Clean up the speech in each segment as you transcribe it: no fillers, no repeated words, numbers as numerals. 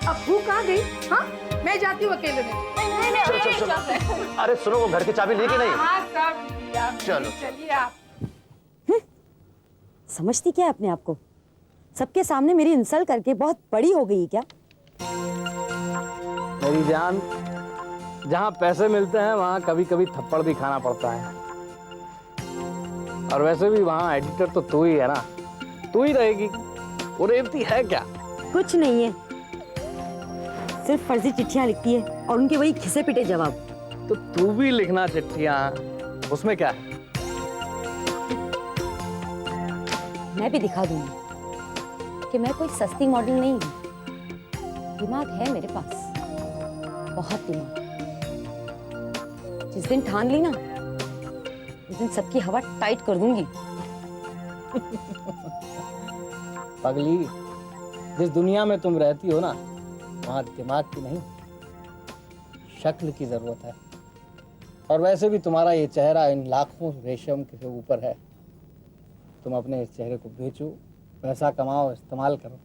अब्बू कहाँ गई? हाँ, मैं जाती हूँ अकेले में। चलो। अरे सुनो, वो घर की चाबी लेके नहीं। हाँ सब चलो चलिए आप। समझती क्या है अपने आप को? सबके सामने मेरी इंसल्ट करके बहुत बड़ी हो गई क्या? मेरी जान, जहाँ पैसे मिलते हैं वहाँ कभी कभी थप्पड़ भी खाना पड़ता है। और वैसे भी वहाँ एडिटर तो तू ही है ना, तू ही रहेगी। वो रेवती है क्या? कुछ नहीं है, सिर्फ फर्जी चिट्ठियां लिखती है और उनके वही घिसे पिटे जवाब। तो तू भी लिखना चिट्ठियाँ, उसमें क्या है? मैं भी दिखा दूंगी कि मैं कोई सस्ती मॉडल नहीं हूँ। दिमाग है मेरे पास, बहुत दिमाग। जिस दिन ठान ली ना, उस दिन सबकी हवा टाइट कर दूंगी। पगली, जिस दुनिया में तुम रहती हो ना, वहाँ दिमाग की नहीं, शक्ल की जरूरत है। और वैसे भी तुम्हारा ये चेहरा इन लाखों रेशम के ऊपर है। तुम अपने इस चेहरे को बेचो, पैसा कमाओ, इस्तेमाल करो।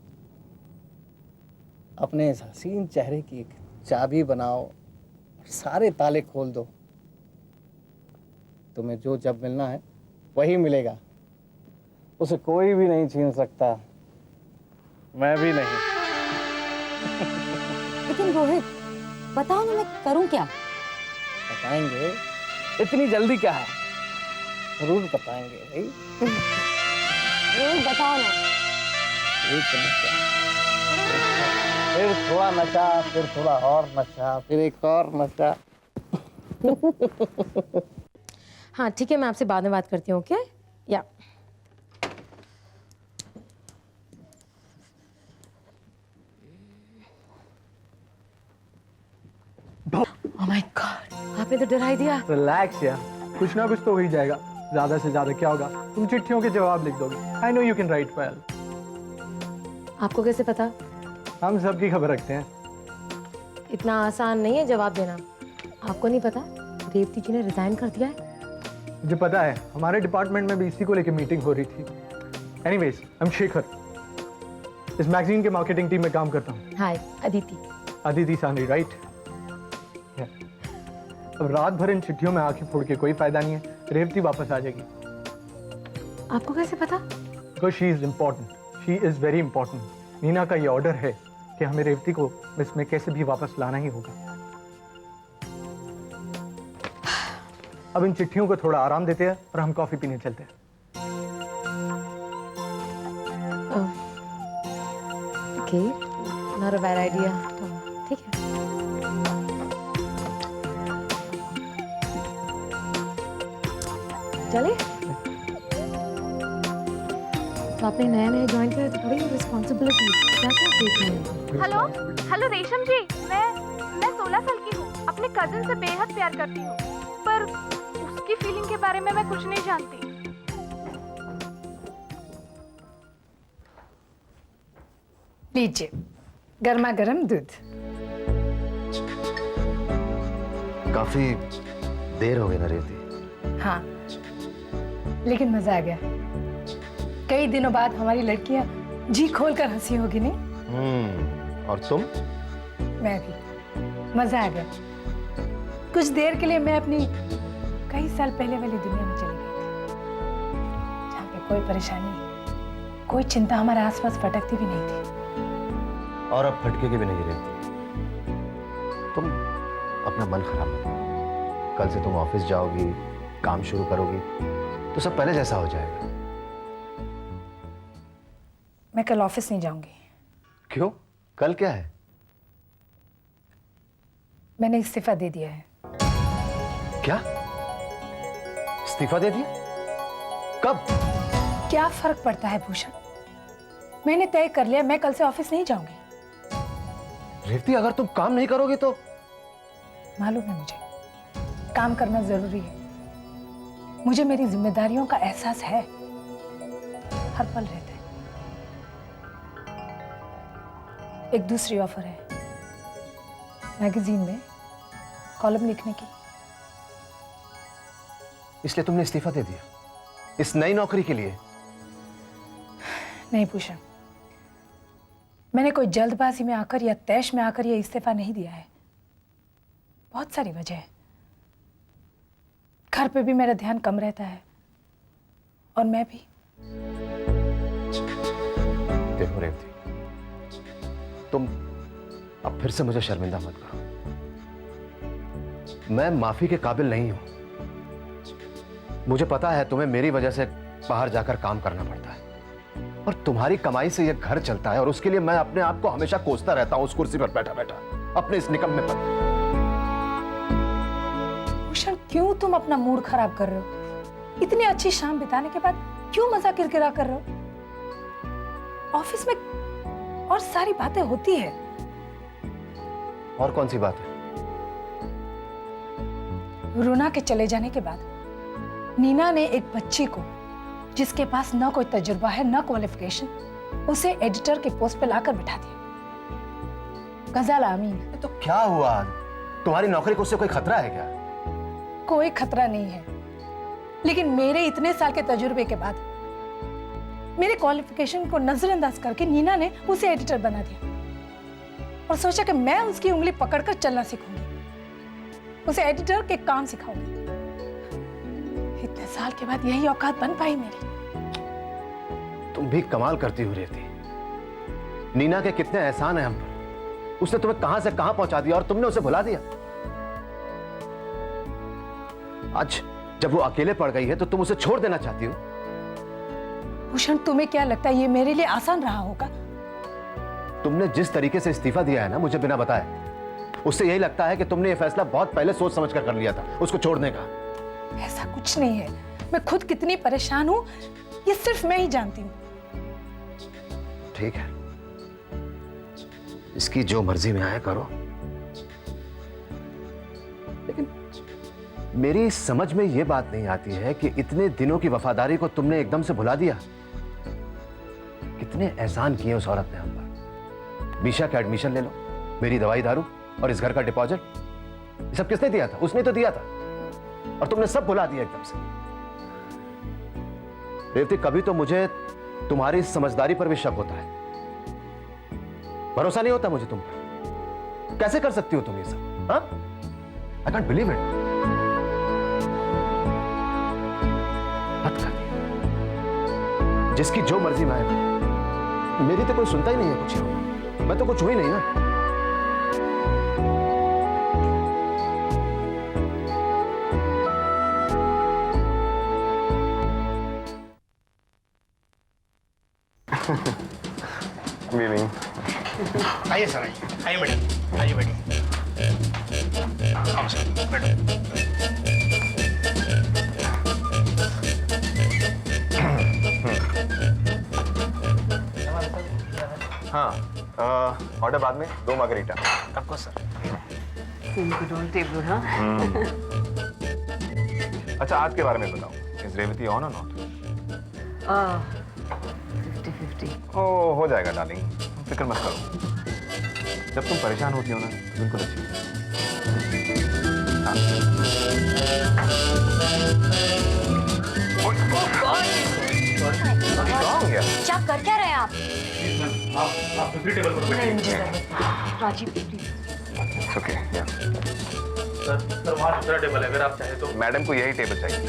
अपने इस हसीन चेहरे की एक चाबी बनाओ और सारे ताले खोल दो। तुम्हें जो जब मिलना है वही मिलेगा, उसे कोई भी नहीं छीन सकता, मैं भी नहीं। लेकिन रोहित, बताओ ना मैं करूं क्या? बताएंगे, इतनी जल्दी क्या है? जरूर बताएंगे भाई। रोहित बताओ ना। एक नशा, फिर थोड़ा नशा, फिर थोड़ा और नशा, फिर एक और नशा। हाँ ठीक है, मैं आपसे बाद में बात करती हूँ। ओके या ओह माय गॉड, आपने तो डरा ही दिया। रिलैक्स यार, कुछ ना कुछ तो हो ही जाएगा। ज्यादा से ज्यादा क्या होगा, तुम चिट्ठियों के जवाब लिख दोगे। I know you can write well. आपको कैसे पता? हम सबकी खबर रखते हैं। इतना आसान नहीं है जवाब देना। आपको नहीं पता रेवती जी ने रिजाइन कर दिया है? मुझे पता है, हमारे डिपार्टमेंट में भी इसी को लेकर मीटिंग हो रही थी। एनीवेज, आई एम शेखर, इस मैगजीन के मार्केटिंग टीम में काम करता हूँ। हाय अदिति। अदिति सांगरी, राइट? अब रात भर इन चिट्ठियों में आंखें फोड़ के कोई फायदा नहीं है। रेवती वापस आ जाएगी। आपको कैसे पता? Because she is important, she is very important. Neena का ये ऑर्डर है कि हमें रेवती को इसमें कैसे भी वापस लाना ही होगा। अब इन चिट्ठियों को थोड़ा आराम देते हैं और हम कॉफी पीने चलते हैं। Okay, not a bad idea. ठीक है। चले? तो आपने नया ज्वाइन किया तो बड़ी रिस्पॉन्सिबिलिटी, क्या क्या देख रहे हैं? हेलो रेशम जी, मैं 16 साल की हूँ। अपने कजिन से बेहद प्यार करती हूँ, पर उसकी फीलिंग के बारे में मैं कुछ नहीं जानती। लीजिए गर्मा गर्म दूध। काफी देर हो गई ना रेवती। हाँ, लेकिन मजा आ गया। कई दिनों बाद हमारी लड़कियां जी खोलकर हंसी होगी नहीं? और तुम? मैं भी, मजा आ गया। कुछ देर के लिए मैं अपनी कई साल पहले वाली दुनिया में चली गई थी, जहाँ पे कोई परेशानी, कोई चिंता हमारे आसपास फटकती भी नहीं थी। और अब फटके के भी नहीं रेवती। तुम अपना मन खराब मत करो। कल से तुम ऑफिस जाओगी, काम शुरू करोगी तो सब पहले जैसा हो जाएगा। मैं कल ऑफिस नहीं जाऊंगी। क्यों? कल क्या है? मैंने इस्तीफा दे दिया है। क्या? इस्तीफा दे दिया? कब? क्या फर्क पड़ता है भूषण? मैंने तय कर लिया, मैं कल से ऑफिस नहीं जाऊंगी। रेवती, अगर तुम काम नहीं करोगे तो? मालूम है मुझे, काम करना जरूरी है। मुझे मेरी जिम्मेदारियों का एहसास है, हर पल रहता है। एक दूसरी ऑफर है, मैगजीन में कॉलम लिखने की। इसलिए तुमने इस्तीफा दे दिया इस नई नौकरी के लिए? नहीं भूषण, मैंने कोई जल्दबाजी में आकर या तैश में आकर ये इस्तीफा नहीं दिया है। बहुत सारी वजह है। घर पे भी मेरा ध्यान कम रहता है और मैं भी। देखो रेवती, तुम अब फिर से मुझे शर्मिंदा मत करो। मैं माफी के काबिल नहीं हूं। मुझे पता है तुम्हें मेरी वजह से बाहर जाकर काम करना पड़ता है और तुम्हारी कमाई से यह घर चलता है, और उसके लिए मैं अपने आप को हमेशा कोसता रहता हूं उस कुर्सी पर बैठा बैठा अपने इस निकम्मे पर। भूषण, क्यों तुम अपना मूड खराब कर रहे हो? इतनी अच्छी शाम बिताने के बाद क्यों मजा किरकिरा कर रहे हो? ऑफिस में और सारी बातें होती है। और कौन सी बात है? रूना के चले जाने के बाद नीना ने एक बच्ची को, जिसके पास न कोई तजुर्बा है न क्वालिफिकेशन, उसे एडिटर के पोस्ट पे लाकर बिठा दिया। गजाला अमीन। तो क्या हुआ? तुम्हारी नौकरी को उससे कोई खतरा है क्या? कोई खतरा नहीं है, लेकिन मेरे इतने साल के तजुर्बे के बाद मेरे क्वालिफिकेशन को नजरअंदाज करके नीना ने उसे एडिटर बना दिया और सोचा कि मैं उसकी उंगली पकड़कर चलना सीखूंगी, उसे एडिटर के काम सिखाऊंगी। इतने साल के बाद यही औकात बन पाई मेरी। तुम भी कमाल करती हो रेवती। नीना के कितने एहसान है हम पर। उसने तुम्हें कहां से कहां पहुंचा दिया और तुमने उसे भुला दिया। आज जब वो अकेले पड़ गई है तो तुम उसे छोड़ देना चाहती हो। भूषण, तुम्हें क्या लगता है ये मेरे लिए आसान रहा होगा? तुमने जिस तरीके से इस्तीफा दिया है ना मुझे बिना बताए, उससे यही लगता है कि तुमने ये फैसला बहुत पहले सोच समझ कर लिया था उसको छोड़ने का। ऐसा कुछ नहीं है। मैं खुद कितनी परेशान हूं ये सिर्फ मैं ही जानती हूँ। ठीक है, इसकी जो मर्जी में आया करो, लेकिन मेरी समझ में यह बात नहीं आती है कि इतने दिनों की वफादारी को तुमने एकदम से भुला दिया। कितने एहसान किए उस औरत ने हम पर। मीशा का एडमिशन ले लो, मेरी दवाई दारू और इस घर का डिपॉजिट, ये सब किसने दिया था? उसने तो दिया था, और तुमने सब भुला दिया एकदम से। रेवती, कभी तो मुझे तुम्हारी इस समझदारी पर भी शक होता है। भरोसा नहीं होता मुझे तुम पर। कैसे कर सकती हो तुम ये सब? हाँ, आई कांट बिलीव इट। हद कर दी। जिसकी जो मर्जी में आए, मेरी तो कोई सुनता ही नहीं है कुछ। मैं तो कुछ हुई नहीं ना। आइए सर, आइए आइए मैडम, आइए बैठिए। आओ सर, बैठो। हाँ, ऑर्डर बाद में 2 मार्गरीटा। आपको सर। अच्छा, आज के बारे में बताओ। इज रेवती ऑन और नॉट? 50-50। ओ, हो जाएगा डार्लिंग, फिक्र मत करो। जब तुम परेशान होती हो ना, बिल्कुल अच्छी। हाँ। क्या कर क्या रहे हैं आप? आप दूसरी टेबल पर बैठिए। राजीव प्लीज। ओके, या। सर वहाँ दूसरा टेबल है, अगर आप चाहें तो। मैडम को यही टेबल चाहिए।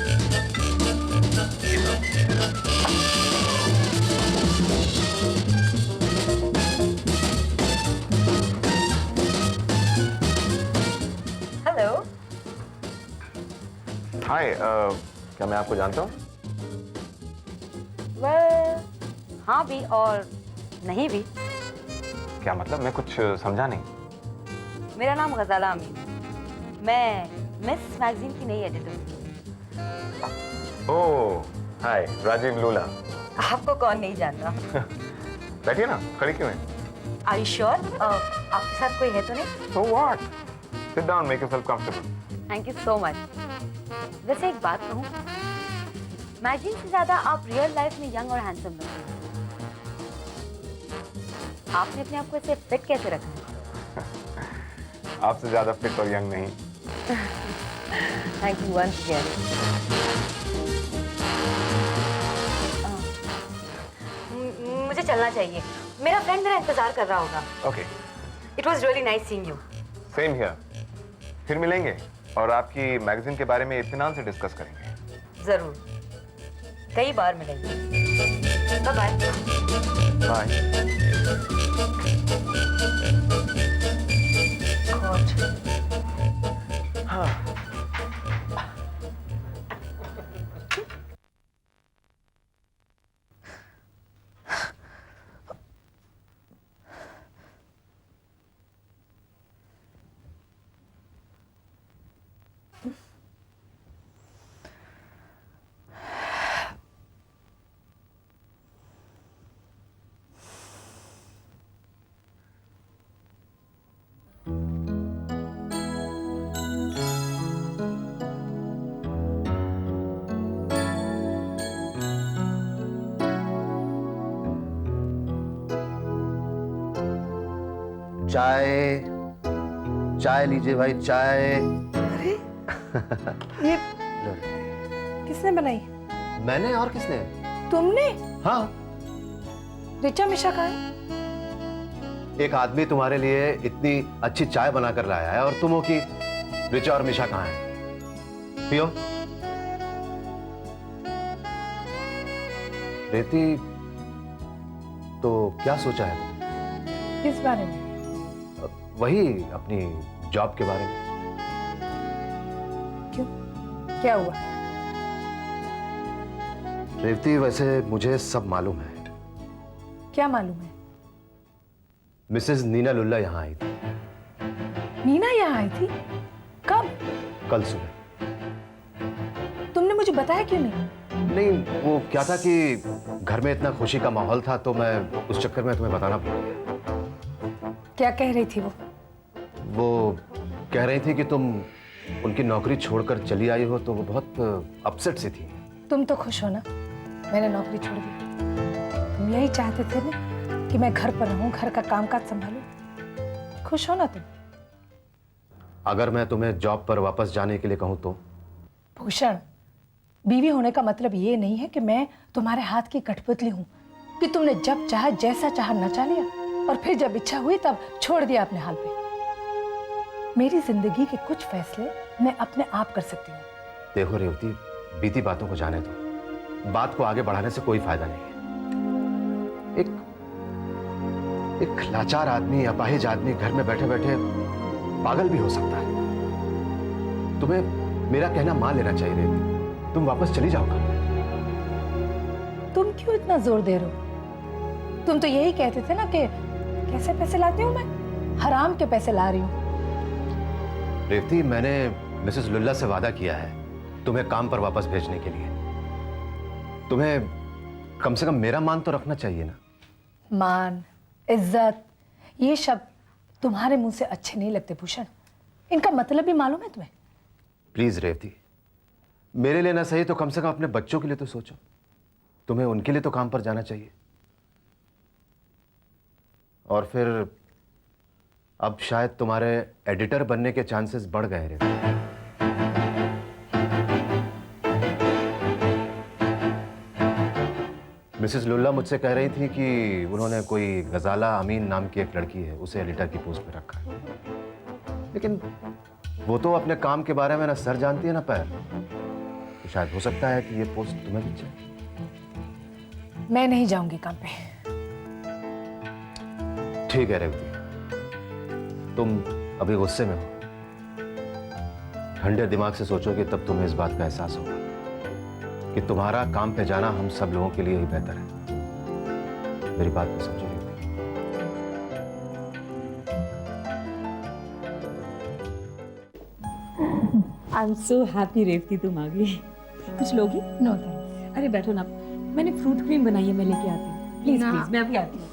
हेलो। हाय, क्या मैं आपको जानता हूँ? वेल, हाँ भी और नहीं भी। क्या मतलब? मैं कुछ समझा नहीं। मेरा नाम गजाला अमीन है। मैं मिस मैगजीन की नई एडिटर हूँ। ओह, हाय, राजीव लूला। आपको कौन नहीं जानता? बैठिए ना, खड़ी क्यों है? Are you sure? आपके साथ कोई है तो नहीं? So what? Sit down, make yourself comfortable. Thank you so much. वैसे एक बात कहूँ, मैगजीन से ज्यादा आप रियल लाइफ में यंग और हैंडसम लगते हैं। आपने अपने आप को ऐसे फिट कैसे रखा है? आपसे ज्यादा फिट और यंग नहीं। Thank you once again. मुझे चलना चाहिए, मेरा फ्रेंड मेरा इंतजार कर रहा होगा। Okay, it was really nice seeing you. Same here. फिर मिलेंगे और आपकी मैगजीन के बारे में इत्मीनान से डिस्कस करेंगे। जरूर, कई बार मिलेंगे। Bye bye. बाय। चाय, चाय लीजिए भाई, चाय। ये किसने बनाई? मैंने, और किसने? तुमने? हाँ। रिचा मिशा कहाँ है? एक आदमी तुम्हारे लिए इतनी अच्छी चाय बनाकर लाया है और तुम हो कि रिचा और मिशा कहाँ है? पियो। रेवती, तो क्या सोचा है तुमने? किस बारे में? वही अपनी जॉब के बारे में। क्यों, क्या हुआ? रेवती, वैसे मुझे सब मालूम है। क्या मालूम है? मिसेस नीना लुल्ला यहाँ आई थी। मीना यहाँ आई थी? कब? कल सुबह। तुमने मुझे बताया क्यों नहीं? नहीं, वो क्या था कि घर में इतना खुशी का माहौल था तो मैं उस चक्कर में तुम्हें बताना भूल गया। क्या कह रही थी वो? वो कह रही थी कि तुम उनकी नौकरी छोड़कर चली आई हो तो वो बहुत अपसेट सी थी। तुम तो खुश हो ना, मैंने नौकरी छोड़ दी। तुम यही चाहते थे ना कि मैं घर पर रहूं, घर का कामकाज संभालूं। खुश हो ना तुम? अगर मैं तुम्हें जॉब पर वापस जाने के लिए कहूं तो? भूषण, बीवी होने का मतलब ये नहीं है कि मैं तुम्हारे हाथ की कठपुतली हूं कि तुमने जब चाहा जैसा चाहा नचा लिया और फिर जब इच्छा हुई तब छोड़ दिया अपने हाल पे। मेरी जिंदगी के कुछ फैसले मैं अपने आप कर सकती हूँ। देखो रेवती, बीती बातों को जाने दो। बात को आगे बढ़ाने से कोई फायदा नहीं है। एक लाचार आदमी, अपाहिज आदमी घर में बैठे बैठे पागल भी हो सकता है। तुम्हें मेरा कहना मान लेना चाहिए रेवती। तुम वापस चली जाओगा। तुम क्यों इतना जोर दे रहे हो? तुम तो यही कहते थे ना कि कैसे पैसे लाती हूँ मैं? हराम के पैसे ला रही हूँ। रेवती, मैंने मिसेस लुल्ला से वादा किया है तुम्हें काम पर वापस भेजने के लिए। तुम्हें कम से कम मेरा मान तो रखना चाहिए ना। मान, इज्जत, ये शब्द तुम्हारे मुंह से अच्छे नहीं लगते भूषण। इनका मतलब भी मालूम है तुम्हें? प्लीज रेवती, मेरे लिए ना सही तो कम से कम अपने बच्चों के लिए तो सोचो। तुम्हें उनके लिए तो काम पर जाना चाहिए। और फिर अब शायद तुम्हारे एडिटर बनने के चांसेस बढ़ गए रेवती। मिसेस लुल्ला मुझसे कह रही थी कि उन्होंने कोई गजाला अमीन नाम की एक लड़की है, उसे एडिटर की पोस्ट पे रखा है। लेकिन वो तो अपने काम के बारे में ना सर जानती है ना पैर। तो शायद हो सकता है कि ये पोस्ट तुम्हें मिल जाए। मैं नहीं जाऊंगी काम पे। ठीक है रेवती, तुम अभी गुस्से में हो। ठंडे दिमाग से सोचोगे तब तुम्हें इस बात का एहसास होगा कि तुम्हारा काम पे जाना हम सब लोगों के लिए ही बेहतर है। मेरी बात को समझो Revati. I am so happy Revati तुम आ गई। कुछ लोगी? No thanks. अरे बैठो ना, मैंने फ्रूट क्रीम बनाई है, मैं लेके आती हूँ। प्लीज प्लीज, मैं अभी आती हूँ।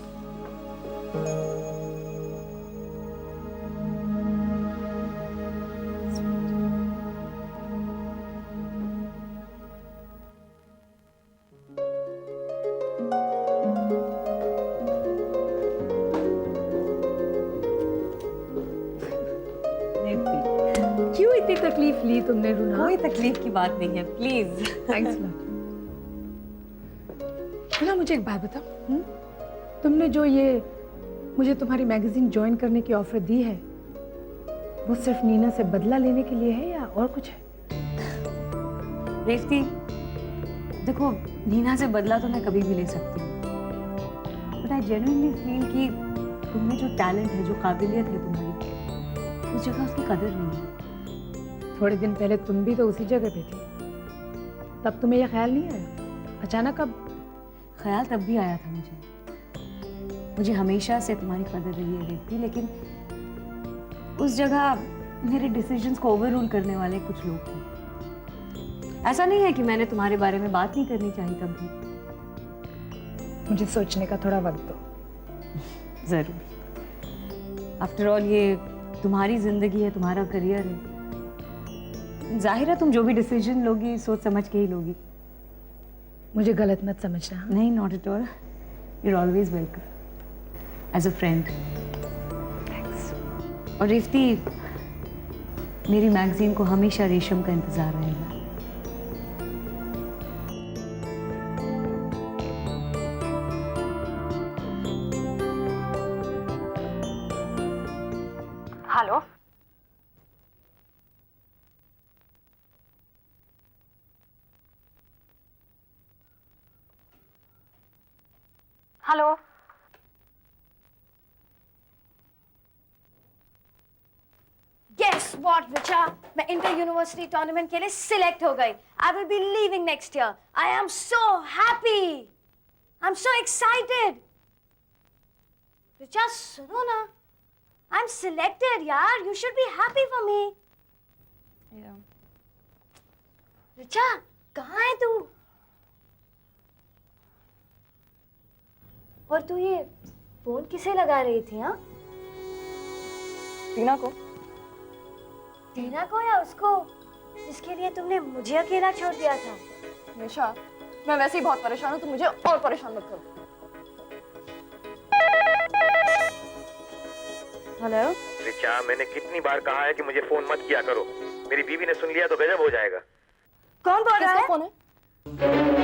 क्यों इतनी तकलीफ ली तुमने रुना? कोई तकलीफ की बात नहीं है, प्लीज। Thanks lot. रुना, मुझे एक बात बताओ। तुमने जो ये मुझे तुम्हारी मैगजीन ज्वाइन करने की ऑफर दी है वो सिर्फ नीना से बदला लेने के लिए है या और कुछ है? रेवती, देखो नीना से बदला तो मैं कभी भी ले सकती हूँ, बट आई जेन्युइनली फील कि तुम में जो टैलेंट है, जो काबिलियत है तुम्हारी, उस जगह उसकी कदर नहीं है। थोड़े दिन पहले तुम भी तो उसी जगह पे थी, तब तुम्हें यह ख्याल नहीं आया? अचानक अब? ख्याल तब भी आया था मुझे हमेशा से तुम्हारी कदर रही है रेवती, लेकिन उस जगह मेरे डिसीजंस को ओवररूल करने वाले कुछ लोग थे। ऐसा नहीं है कि मैंने तुम्हारे बारे में बात नहीं करनी चाहिए कभी। मुझे सोचने का थोड़ा वक्त दो। जरूर। आफ्टर ऑल ये तुम्हारी जिंदगी है, तुम्हारा करियर है। जाहिर है तुम जो भी डिसीजन लोगी सोच समझ के ही लोगी। मुझे गलत मत समझना। नहीं, not at all. You are always welcome as a friend. Thanks. और रेवती, मेरी मैगजीन को हमेशा रेशम का इंतजार रहेगा। Hello, hello, Guess what, Richa? मैं इंटर यूनिवर्सिटी टूर्नामेंट के लिए सिलेक्ट हो गई. I will be leaving next year. I am so happy. I'm so excited. Richa, सुनो ना. I'm selected, यार. You should be happy for me. Yeah. Richa, कहाँ है तू? और तू ये फोन किसे लगा रही थी, हाँ? टीना को। टीना को या उसको जिसके लिए तुमने मुझे अकेला छोड़ दिया था? निशा, मैं वैसे ही बहुत परेशान हूँ, तुम मुझे और परेशान मत करो। हेलो रिचा, मैंने कितनी बार कहा है कि मुझे फोन मत किया करो। मेरी बीवी ने सुन लिया तो गजब हो जाएगा। कौन बोल रहा है? किसका फोन है?